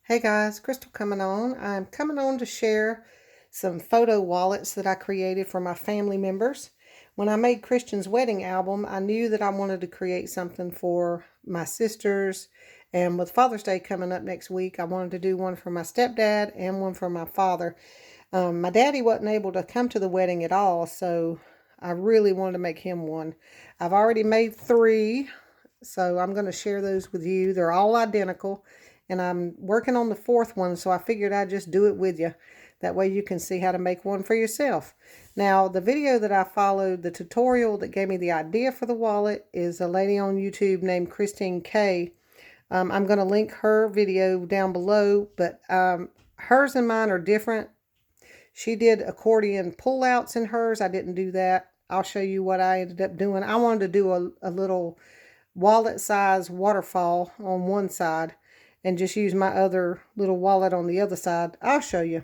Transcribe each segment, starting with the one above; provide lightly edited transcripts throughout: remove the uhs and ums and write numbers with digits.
Hey guys, Crystal coming on. I'm coming on to share some photo wallets that I created for my family members. When I made Christian's wedding album, I knew that I wanted to create something for my sisters. And with Father's Day coming up next week, I wanted to do one for my stepdad and one for my father. My daddy wasn't able to come to the wedding at all, so I really wanted to make him one. I've already made 3, so I'm going to share those with you. They're all identical. And I'm working on the 4th one, so I figured I'd just do it with you. That way you can see how to make one for yourself. Now, the video that I followed, the tutorial that gave me the idea for the wallet, is a lady on YouTube named Christine K. I'm going to link her video down below, but hers and mine are different. She did accordion pullouts in hers. I didn't do that. I'll show you what I ended up doing. I wanted to do a little wallet size waterfall on one side and just use my other little wallet on the other side. I'll show you.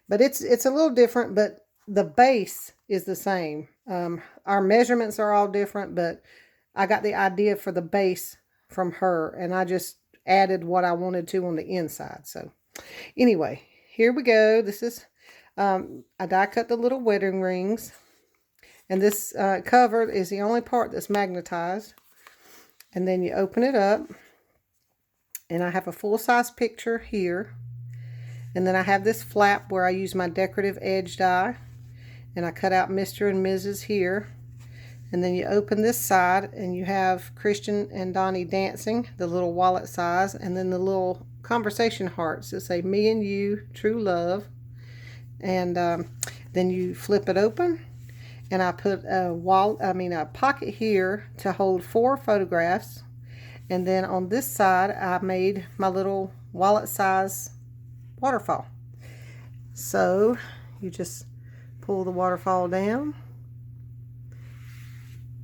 But it's a little different, but the base is the same. Our measurements are all different, but I got the idea for the base from her, and I just added what I wanted to on the inside. So anyway, here we go. This is, I die cut the little wedding rings, and this cover is the only part that's magnetized. And then you open it up. And I have a full-size picture here. And then I have this flap where I use my decorative edge die. And I cut out Mr. and Mrs. here. And then you open this side and you have Christian and Donnie dancing, the little wallet size. And then the little conversation hearts that say, me and you, true love. And then you flip it open. And I put a pocket here to hold 4 photographs. And then on this side, I made my little wallet size waterfall. So you just pull the waterfall down.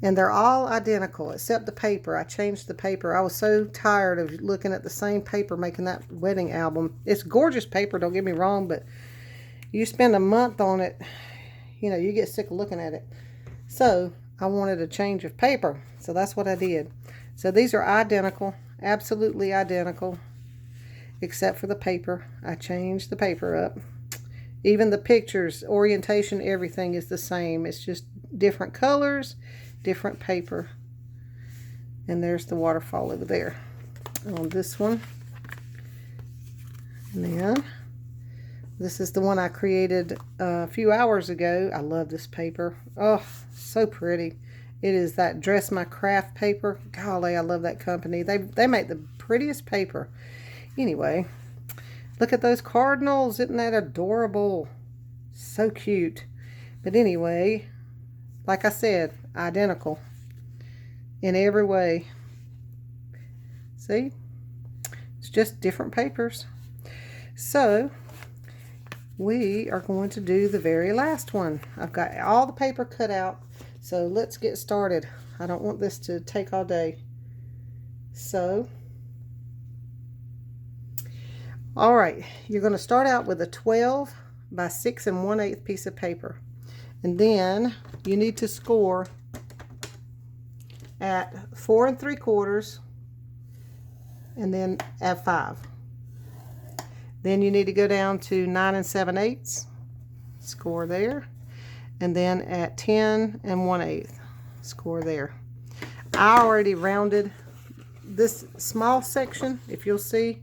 And they're all identical except the paper. I changed the paper. I was so tired of looking at the same paper making that wedding album. It's gorgeous paper, don't get me wrong, but you spend a month on it, you know, you get sick of looking at it. So I wanted a change of paper. So that's what I did. So these are identical, absolutely identical, except for the paper. I changed the paper up. Even the pictures, orientation, everything is the same. It's just different colors, different paper. And there's the waterfall over there on this one. And then this is the one I created a few hours ago. I love this paper. Oh, so pretty. It is that Dress My Craft paper. Golly, I love that company. They make the prettiest paper. Anyway, look at those cardinals. Isn't that adorable? So cute. But anyway, like I said, identical in every way. See? It's just different papers. So we are going to do the very last one. I've got all the paper cut out. So let's get started. I don't want this to take all day. So, all right, you're going to start out with a 12 by 6 1/8 piece of paper. And then you need to score at 4 3/4 and then at 5. Then you need to go down to 9 7/8, score there. And then at 10 1/8, score there. I already rounded this small section. If you'll see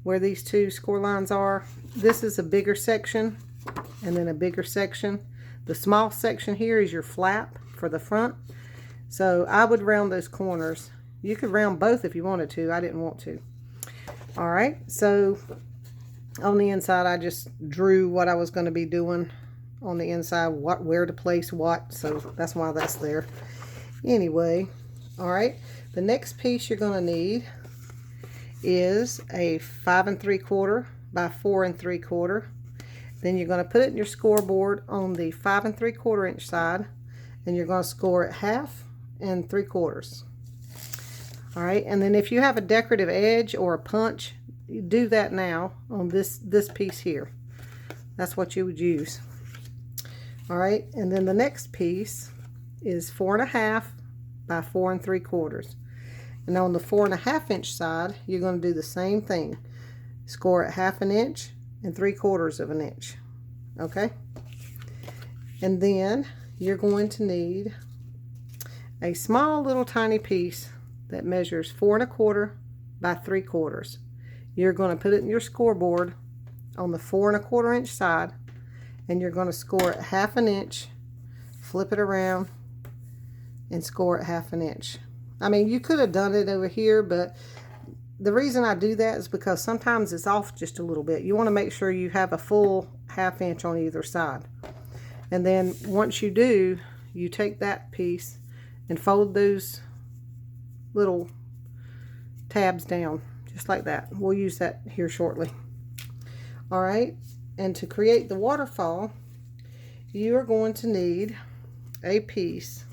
where these 2 score lines are, this is a bigger section and then a bigger section. The small section here is your flap for the front. So I would round those corners. You could round both if you wanted to. I didn't want to. All right, so on the inside, I just drew what I was going to be doing on the inside, where to place what, so that's why that's there. Anyway, all right, the next piece you're going to need is a 5 3/4 by 4 3/4. Then you're going to put it in your scoreboard on the 5 3/4 inch side, and you're going to score it 1/2 and 3/4. All right, and then if you have a decorative edge or a punch, you do that now on this piece here. That's what you would use. All right, and then the next piece is 4 1/2 by 4 3/4. And on the 4 1/2 inch side, you're going to do the same thing. Score it 1/2 inch and 3/4 of an inch. Okay? And then you're going to need a small little tiny piece that measures 4 1/4 by 3/4. You're going to put it in your scoreboard on the 4 1/4 inch side, and you're going to score it 1/2 inch, flip it around, and score it 1/2 inch. I mean, you could have done it over here, but the reason I do that is because sometimes it's off just a little bit. You want to make sure you have a full 1/2 inch on either side. And then once you do, you take that piece and fold those little tabs down, just like that. We'll use that here shortly. All right, and to create the waterfall, you are going to need a piece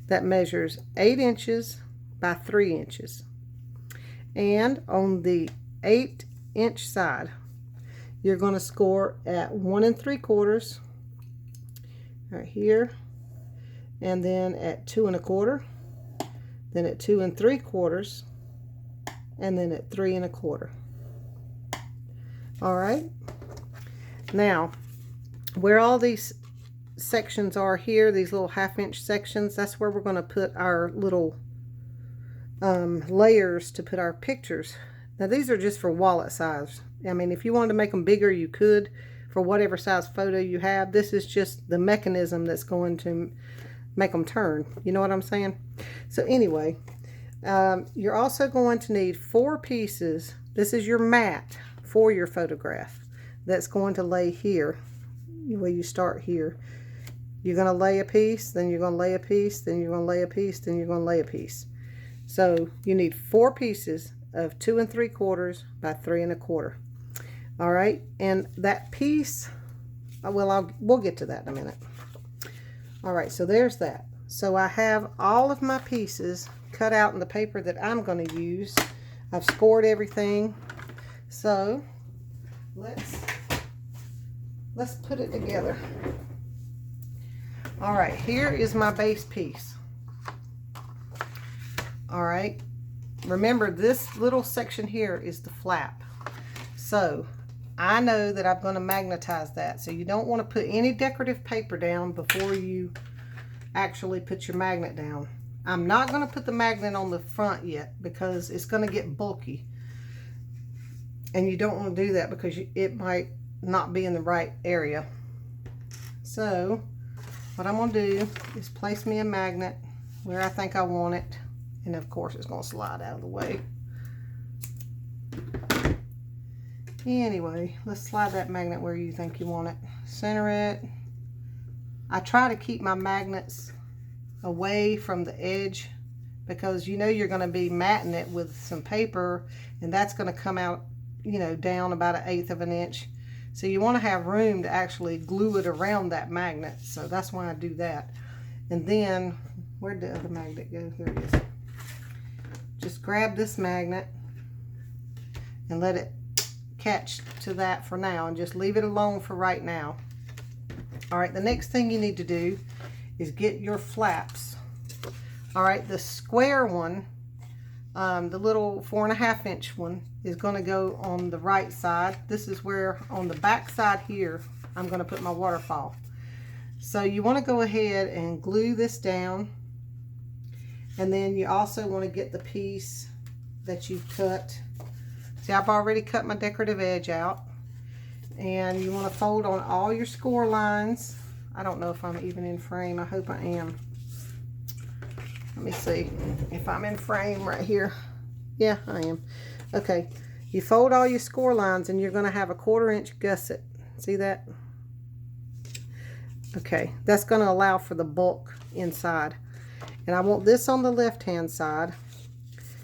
that measures 8 inches by 3 inches. And on the 8 inch side, you're going to score at 1 3/4 right here, and then at 2 1/4, then at 2 3/4, and then at 3 1/4. All right, now where all these sections are here, these little 1/2 inch sections, that's where we're going to put our little layers to put our pictures. Now these are just for wallet size. I mean, if you wanted to make them bigger, you could, for whatever size photo you have. This is just the mechanism that's going to make them turn. You know what I'm saying? So anyway, you're also going to need 4 pieces. This is your mat for your photograph that's going to lay here. Where you start here, you're going to lay a piece, then you're going to lay a piece, then you're going to lay a piece, then you're going to lay a piece. So you need 4 pieces of 2 3/4 by 3 1/4. All right, and that piece, well, we'll get to that in a minute. All right, so there's that. So I have all of my pieces cut out in the paper that I'm going to use. I've scored everything. So let's put it together. All right, here is my base piece. All right, remember this little section here is the flap. So I know that I'm going to magnetize that. So you don't want to put any decorative paper down before you actually put your magnet down. I'm not going to put the magnet on the front yet because it's going to get bulky. And you don't want to do that because it might not be in the right area. So what I'm going to do is place me a magnet where I think I want it. And of course it's going to slide out of the way. Anyway, let's slide that magnet where you think you want it. Center it. I try to keep my magnets away from the edge because you know you're going to be matting it with some paper, and that's going to come out, you know, down about 1/8 of an inch. So you want to have room to actually glue it around that magnet. So that's why I do that. And then, where'd the other magnet go? Here it is. Just grab this magnet and let it catch to that for now, and just leave it alone for right now. All right, the next thing you need to do is get your flaps. All right, the square one, the little 4 1/2 inch one, is going to go on the right side. This is where on the back side here I'm going to put my waterfall. So you want to go ahead and glue this down, and then you also want to get the piece that you've cut. See, I've already cut my decorative edge out, and you want to fold on all your score lines. I don't know if I'm even in frame. I hope I am. Let me see if I'm in frame right here. Yeah, I am. Okay, you fold all your score lines, and you're going to have a 1/4 inch gusset. See that? Okay, that's going to allow for the bulk inside. And I want this on the left hand side.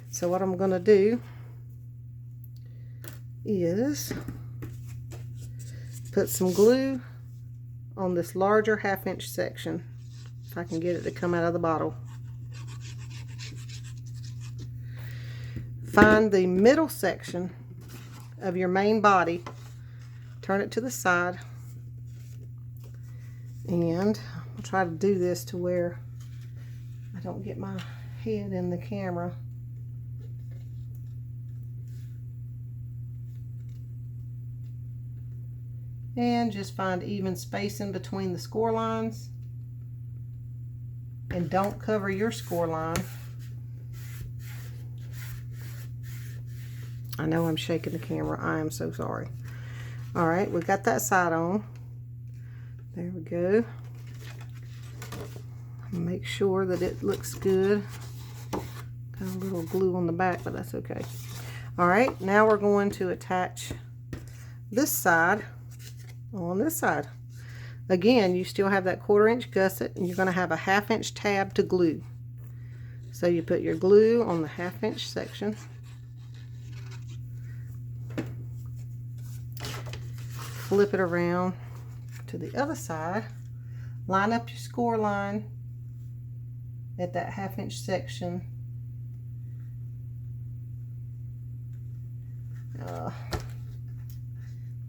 So what I'm going to do is put some glue on this larger 1/2 inch section, if I can get it to come out of the bottle. Find the middle section of your main body, turn it to the side, and I'll try to do this to where I don't get my head in the camera. And just find even spacing between the score lines. And don't cover your score line. I know I'm shaking the camera. I am so sorry. All right, we got that side on. There we go. Make sure that it looks good. Got a little glue on the back, but that's okay. All right, now we're going to attach this side on this side. Again, you still have that 1/4 inch gusset, and you're going to have a 1/2 inch tab to glue. So you put your glue on the 1/2 inch section. Flip it around to the other side. Line up your score line at that 1/2 inch section.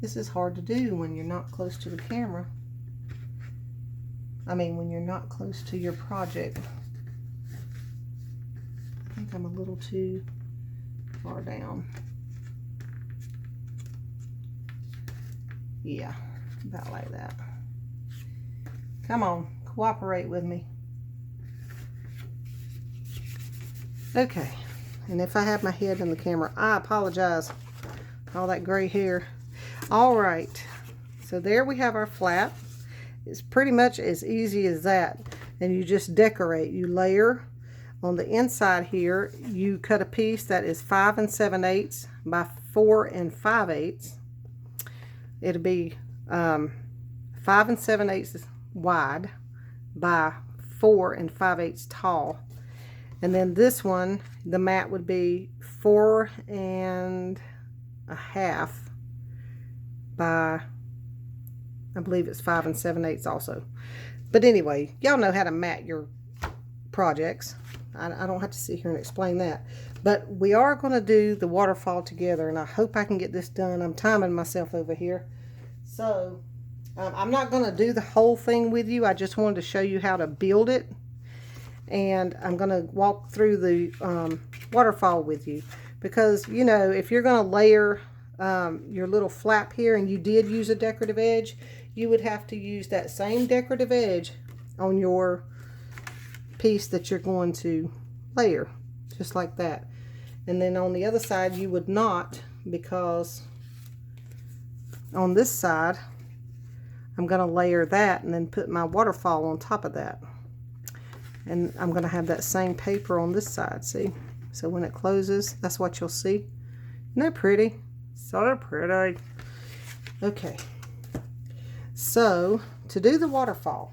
This is hard to do when you're not close to the camera. I mean, when you're not close to your project. I think I'm a little too far down. Yeah, about like that. Come on, cooperate with me. Okay, and if I have my head in the camera, I apologize. All that gray hair. All right, so there we have our flap. It's pretty much as easy as that. And you just decorate. You layer on the inside here. You cut a piece that is 5 7/8 by 4 5/8. It'll be 5 7/8 wide by 4 5/8 tall. And then this one, the mat would be 4 1/2 by, I believe it's 5 7/8 also. But anyway, y'all know how to mat your projects. I don't have to sit here and explain that. But we are going to do the waterfall together, and I hope I can get this done. I'm timing myself over here. So, I'm not going to do the whole thing with you. I just wanted to show you how to build it. And I'm going to walk through the waterfall with you. Because, you know, if you're going to layer your little flap here and you did use a decorative edge, you would have to use that same decorative edge on your piece that you're going to layer, just like that. And then on the other side you would not, because on this side I'm going to layer that and then put my waterfall on top of that. And I'm going to have that same paper on this side, see? So when it closes, that's what you'll see. Isn't that pretty? So pretty. Okay. So, to do the waterfall.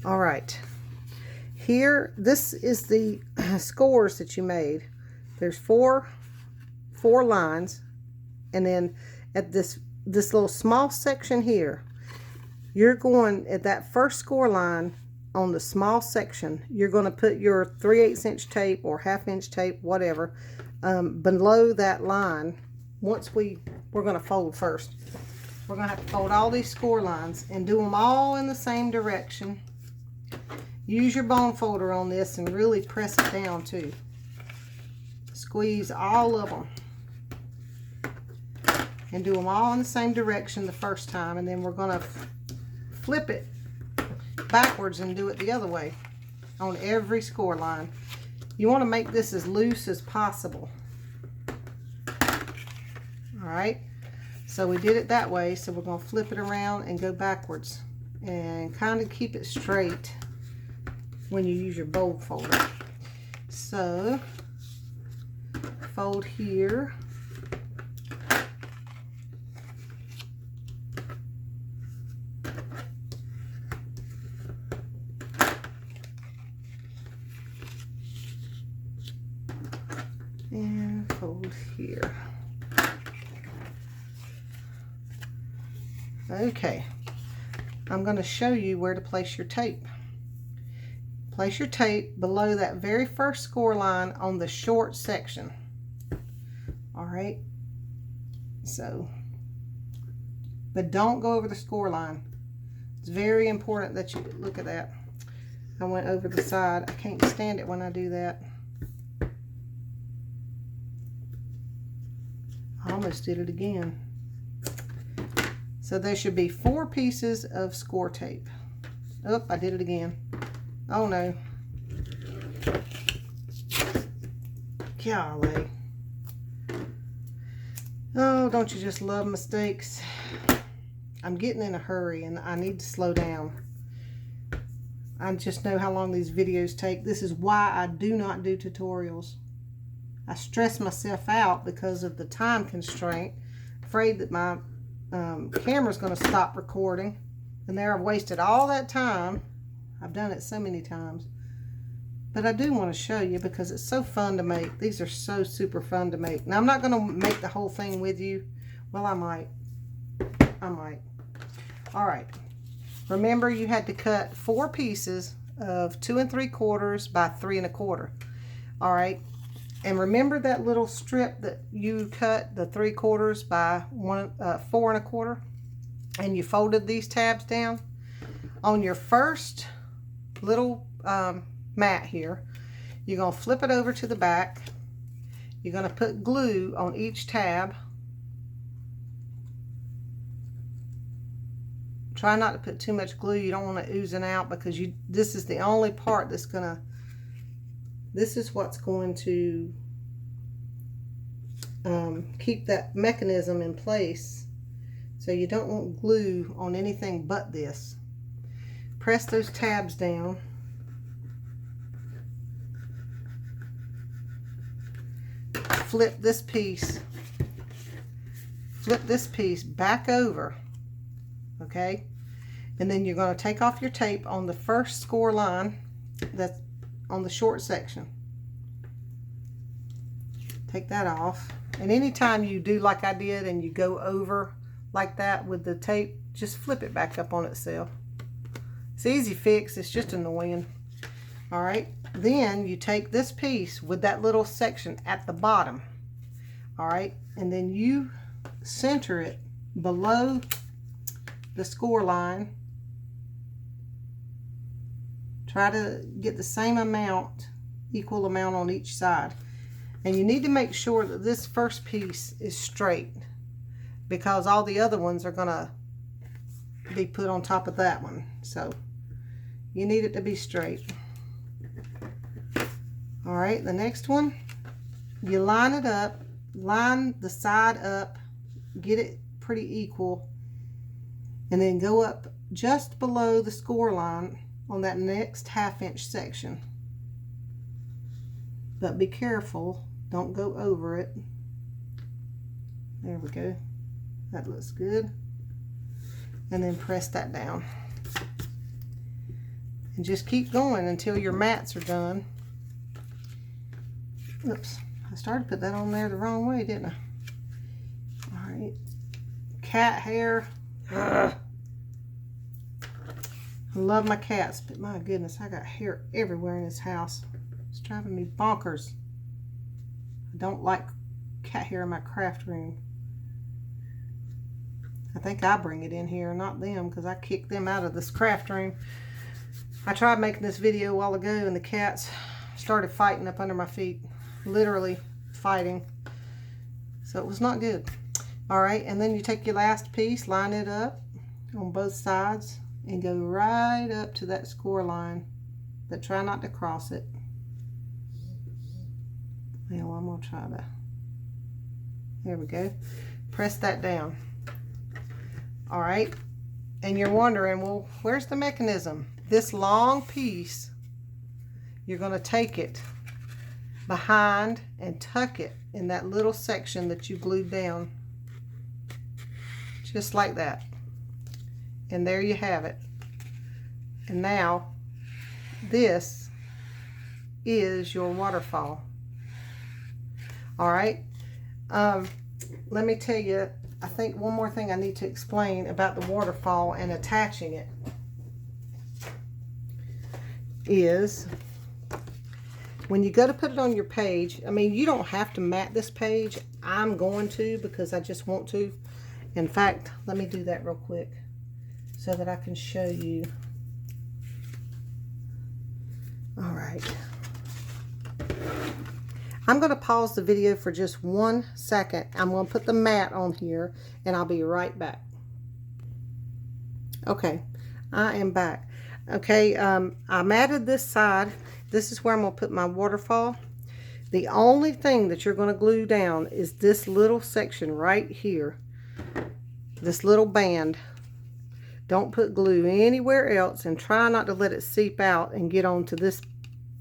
All right. Here, this is the scores that you made. There's four lines. And then at this little small section here, you're going at that first score line on the small section, you're going to put your 3/8 inch tape or 1/2 inch tape, whatever, below that line. Once we're going to fold first. We're going to have to fold all these score lines and do them all in the same direction. Use your bone folder on this and really press it down too. Squeeze all of them. And do them all in the same direction the first time, and then we're going to flip it backwards and do it the other way on every score line. You want to make this as loose as possible. Alright, so we did it that way, so we're going to flip it around and go backwards and kind of keep it straight when you use your bold folder. So fold here. And fold here. Okay, I'm going to show you where to place your tape. Place your tape below that very first score line on the short section. Alright, so, but don't go over the score line. It's very important that you look at that. I went over the side. I can't stand it when I do that. I almost did it again. So there should be 4 pieces of score tape. Oh, I did it again. Oh no. Golly. Oh, don't you just love mistakes? I'm getting in a hurry and I need to slow down. I just know how long these videos take. This is why I do not do tutorials. I stress myself out because of the time constraint. Afraid that my camera's going to stop recording. And there I've wasted all that time. I've done it so many times. But I do want to show you because it's so fun to make. These are so super fun to make. Now I'm not going to make the whole thing with you. Well, I might. All right. Remember, you had to cut 4 pieces of 2 3/4 by 3 1/4. All right. And remember that little strip that you cut, the 3/4 by 4 1/4, and you folded these tabs down? On your first little mat here, you're going to flip it over to the back. You're going to put glue on each tab. Try not to put too much glue. You don't want it oozing out because this is the only part that's going to, this is what's going to keep that mechanism in place. So you don't want glue on anything but this. Press those tabs down. Flip this piece back over, okay? And then you're going to take off your tape on the first score line that's on the short section. Take that off. And anytime you do like I did and you go over like that with the tape, just flip it back up on itself. It's easy fix, it's just annoying. All right, then you take this piece with that little section at the bottom, all right, and then you center it below the score line. Try to get the same amount, equal amount on each side. And you need to make sure that this first piece is straight because all the other ones are gonna be put on top of that one. So you need it to be straight. All right, the next one, you line it up, line the side up, get it pretty equal, and then go up just below the score line on that next 1/2 inch section. But be careful, don't go over it. There we go. That looks good. And then press that down. And just keep going until your mats are done. Oops, I started to put that on there the wrong way, didn't I? All right, cat hair. Ugh. I love my cats, but my goodness, I got hair everywhere in this house. It's driving me bonkers. I don't like cat hair in my craft room. I think I bring it in here, not them, because I kicked them out of this craft room. I tried making this video a while ago and the cats started fighting up under my feet. Literally fighting. So it was not good. All right, and then you take your last piece, line it up on both sides, and go right up to that score line. But try not to cross it. Well, I'm gonna try to. There we go. Press that down. All right, and you're wondering, well, where's the mechanism? This long piece, you're gonna take it behind and tuck it in that little section that you glued down, just like that. And there you have it. And now this is your waterfall. All right, let me tell you, I think one more thing I need to explain about the waterfall and attaching it is when you go to put it on your page, I mean, you don't have to mat this page. I'm going to because I just want to. In fact, let me do that real quick so that I can show you. All right. I'm going to pause the video for just 1 second. I'm going to put the mat on here and I'll be right back. Okay, I am back. Okay, I matted this side. This is where I'm going to put my waterfall. The only thing that you're going to glue down is this little section right here. This little band. Don't put glue anywhere else, and try not to let it seep out and get onto this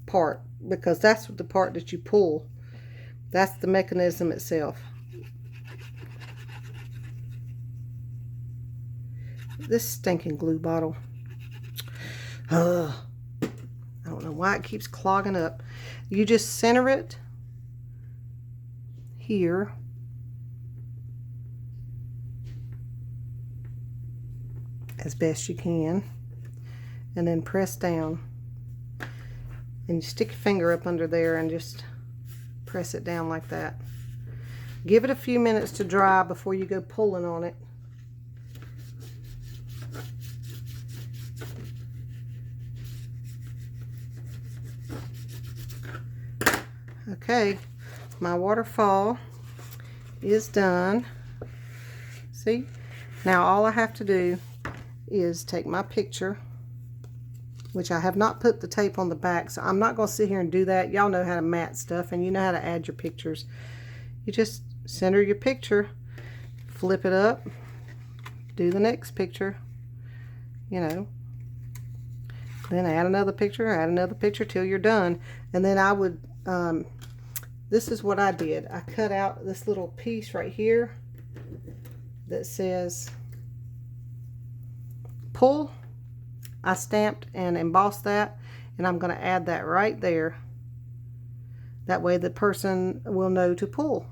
part, because that's the part that you pull. That's the mechanism itself. This stinking glue bottle. I don't know why it keeps clogging up. You just center it here. As best you can. And then press down. And you stick your finger up under there and just press it down like that. Give it a few minutes to dry before you go pulling on it. Okay, my waterfall is done. See? Now all I have to do is take my picture, which I have not put the tape on the back, so I'm not going to sit here and do that. Y'all know how to mat stuff, and you know how to add your pictures. You just center your picture, flip it up, do the next picture, you know, then add another picture till you're done. And then I would, this is what I did. I cut out this little piece right here that says pull. I stamped and embossed that, and I'm going to add that right there. That way the person will know to pull.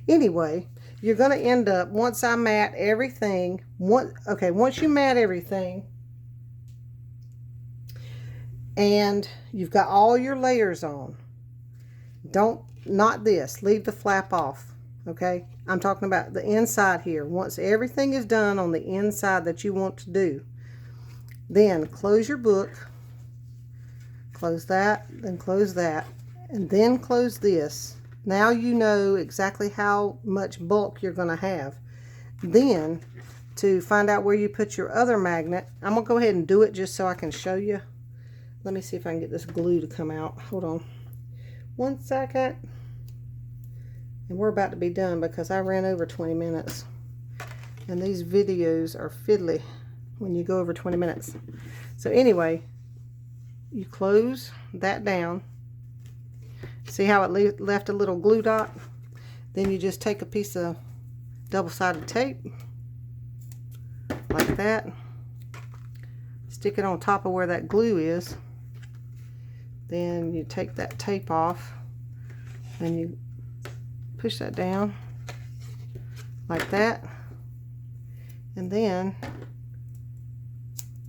Anyway, you're going to end up, once I mat everything, once you mat everything and you've got all your layers on, not this, leave the flap off, okay? I'm talking about the inside here. Once everything is done on the inside that you want to do, then close your book, close that, then close that, and then close this. Now you know exactly how much bulk you're going to have. Then, to find out where you put your other magnet, I'm going to go ahead and do it just so I can show you. Let me see if I can get this glue to come out. Hold on 1 second. And we're about to be done because I ran over 20 minutes. And these videos are fiddly when you go over 20 minutes. So anyway, you close that down. See how it left a little glue dot? Then you just take a piece of double-sided tape like that, stick it on top of where that glue is, then you take that tape off and you push that down like that, and then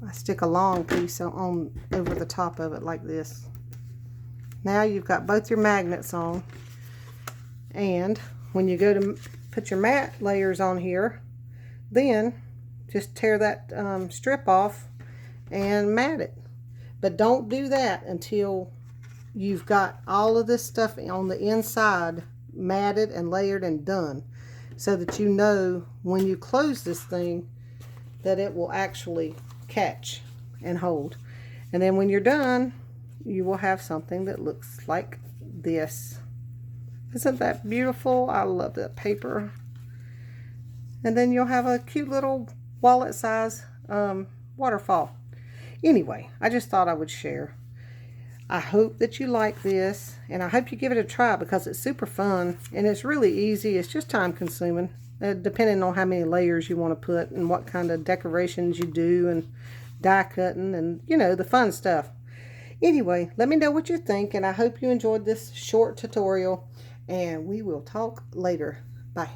I stick a long piece on over the top of it like this. Now you've got both your magnets on, and when you go to put your mat layers on here, then just tear that strip off and mat it. But don't do that until you've got all of this stuff on the inside matted and layered and done, so that you know when you close this thing that it will actually catch and hold. And then when you're done, you will have something that looks like this. Isn't that beautiful? I love that paper. And then you'll have a cute little wallet size waterfall. Anyway, I just thought I would share. I hope that you like this, and I hope you give it a try because it's super fun and it's really easy. It's just time consuming, depending on how many layers you want to put and what kind of decorations you do and die cutting and, you know, the fun stuff. Anyway, let me know what you think, and I hope you enjoyed this short tutorial, and we will talk later. Bye.